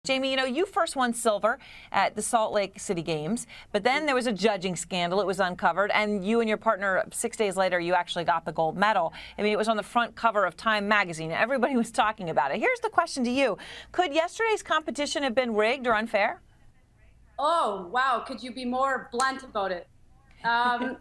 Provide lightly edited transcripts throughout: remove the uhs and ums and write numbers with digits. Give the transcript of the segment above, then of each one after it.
Jamie, you know, you first won silver at the Salt Lake City Games, but then there was a judging scandal. It was uncovered, and you and your partner, 6 days later, you actually got the gold medal. I mean, it was on the front cover of Time magazine. Everybody was talking about it. Here's the question to you. Could yesterday's competition have been rigged or unfair? Oh, wow. Could you be more blunt about it?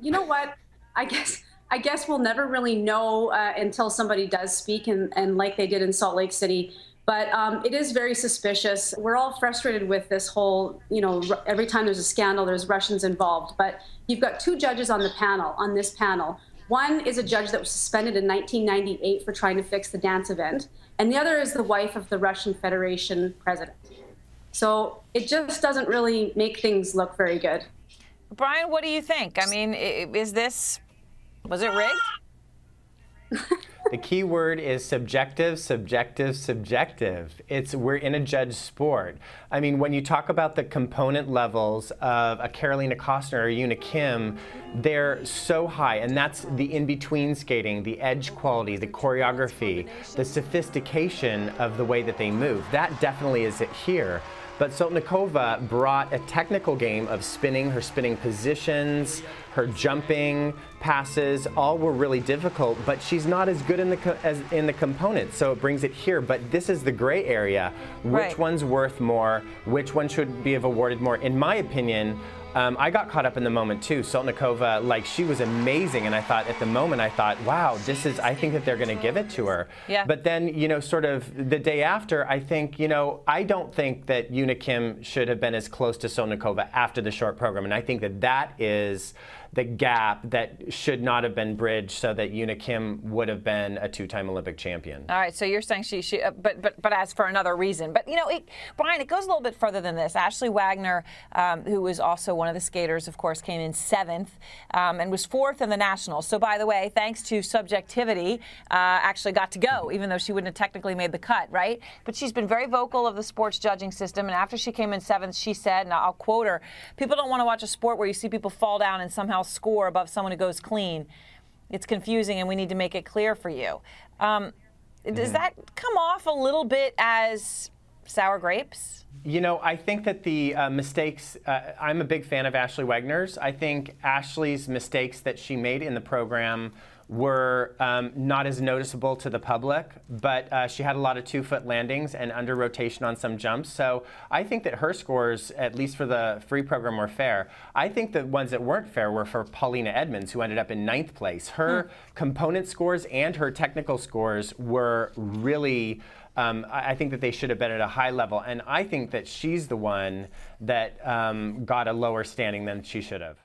You know what? I guess we'll never really know until somebody does speak, and like they did in Salt Lake City. But it is very suspicious. We're all frustrated with this whole, you know, every time there's a scandal, there's Russians involved. But you've got two judges on this panel. One is a judge that was suspended in 1998 for trying to fix the dance event. And the other is the wife of the Russian Federation president. So it just doesn't really make things look very good. Brian, what do you think? I mean, was it rigged? The key word is subjective, subjective, subjective. We're in a judge sport. I mean, when you talk about the component levels of a Carolina Costner or Una Kim, they're so high, and that's the in-between skating, the edge quality, the choreography, the sophistication of the way that they move. That definitely is it here. But Soltnikova brought a technical game of spinning, her spinning positions, her jumping passes, all were really difficult, but she's not as good in the components, so it brings it here. But this is the gray area. Which one's worth more? Which one should be awarded more? In my opinion, I got caught up in the moment too. Soltnikova, like, she was amazing, and I thought at the moment, wow, I think that they're going to give it to her. Yeah. But then, you know, sort of the day after, I think, you know, I don't think that Una Kim should have been as close to Soltnikova after the short program, and I think that that is the gap that should not have been bridged so that Una Kim would have been a two-time Olympic champion. All right, so you're saying but as for another reason. But, you know, Brian, it goes a little bit further than this. Ashley Wagner, who was also one of the skaters, of course, came in 7th and was 4th in the Nationals. So, by the way, thanks to subjectivity, actually got to go, even though she wouldn't have technically made the cut, right? But she's been very vocal of the sports judging system, and after she came in 7th, she said, and I'll quote her, "People don't want to watch a sport where you see people fall down and somehow score above someone who goes clean. It's confusing, and we need to make it clear for you." Does that come off a little bit as sour grapes? You know, I think that the mistakes, I'm a big fan of Ashley Wagner's. I think Ashley's mistakes that she made in the program were not as noticeable to the public, but she had a lot of 2-foot landings and under rotation on some jumps. So I think that her scores, at least for the free program, were fair. I think the ones that weren't fair were for Paulina Edmonds, who ended up in 9th place. Her component scores and her technical scores were really, I think that they should have been at a high level. And I think that she's the one that got a lower standing than she should have.